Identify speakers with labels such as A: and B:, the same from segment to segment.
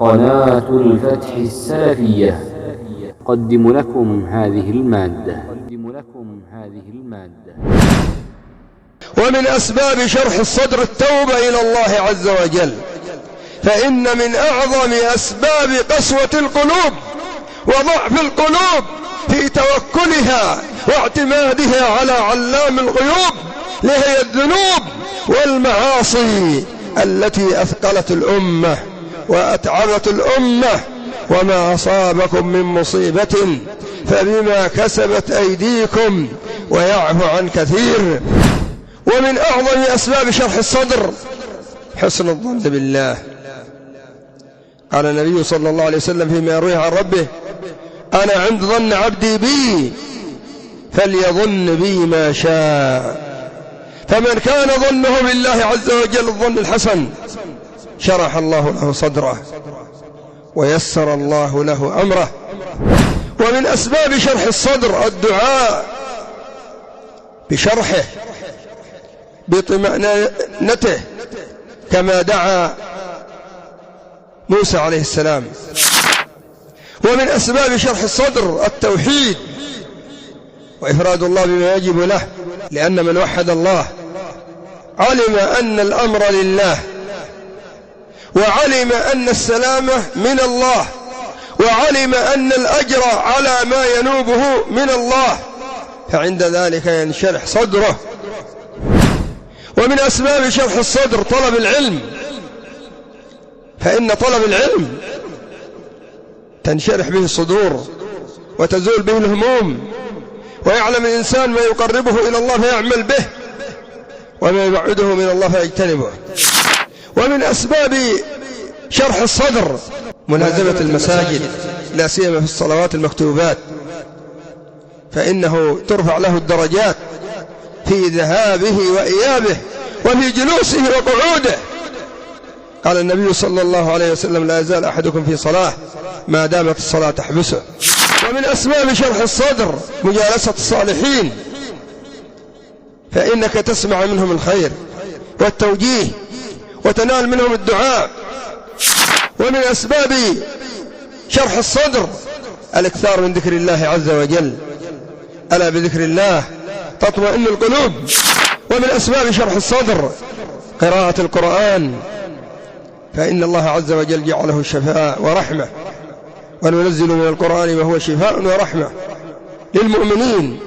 A: قناة الفتح السلفية قدم لكم هذه المادة.
B: ومن أسباب شرح الصدر التوبة إلى الله عز وجل، فإن من أعظم أسباب قسوة القلوب وضعف القلوب في توكلها واعتمادها على علام الغيوب لهي الذنوب والمعاصي التي أثقلت الأمة وأتعبت الأمة. وما أصابكم من مصيبة فبما كسبت أيديكم ويعفو عن كثير. ومن أعظم أسباب شرح الصدر حسن الظن بالله. قال النبي صلى الله عليه وسلم فيما يرويه عن ربه: أنا عند ظن عبدي بي فليظن بي ما شاء. فمن كان ظنه بالله عز وجل الظن الحسن شرح الله له صدره ويسر الله له أمره. ومن أسباب شرح الصدر الدعاء بشرحه بطمأنينته كما دعا موسى عليه السلام. ومن أسباب شرح الصدر التوحيد وإفراد الله بما يجب له، لأن من وحد الله علم أن الأمر لله، وعلم أن السلامة من الله، وعلم أن الأجر على ما ينوبه من الله، فعند ذلك ينشرح صدره. ومن أسباب شرح الصدر طلب العلم، فإن طلب العلم تنشرح به الصدور وتزول به الهموم، ويعلم الإنسان ما يقربه إلى الله فيعمل به، وما يبعده من الله فيجتنبه. ومن أسباب شرح الصدر ملازمة المساجد، لا سيما في الصلوات المكتوبات، فإنه ترفع له الدرجات في ذهابه وإيابه وفي جلوسه وقعوده. قال النبي صلى الله عليه وسلم: لا يزال أحدكم في صلاة ما دامت الصلاة تحبسه. ومن أسباب شرح الصدر مجالسة الصالحين، فإنك تسمع منهم الخير والتوجيه وتنال منهم الدعاء. ومن أسباب شرح الصدر الاكثار من ذكر الله عز وجل، ألا بذكر الله تطمئن القلوب. ومن أسباب شرح الصدر قراءة القرآن، فإن الله عز وجل جعله شفاء ورحمة، وننزل من القرآن ما هو شفاء ورحمة للمؤمنين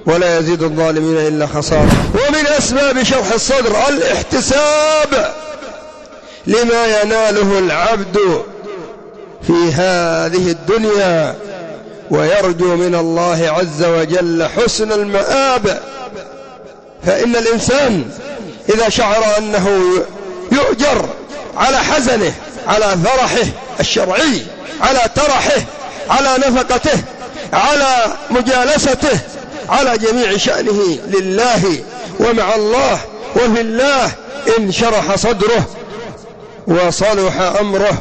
B: ولا يزيد الظالمين إلا خسارة. ومن أسباب شرح الصدر الاحتساب لما يناله العبد في هذه الدنيا، ويرجو من الله عز وجل حسن المآب. فإن الإنسان إذا شعر أنه يؤجر على حزنه، على فرحه الشرعي، على ترحه، على نفقته، على مجالسته، على جميع شأنه لله ومع الله وفي الله، انشرح صدره وصلح أمره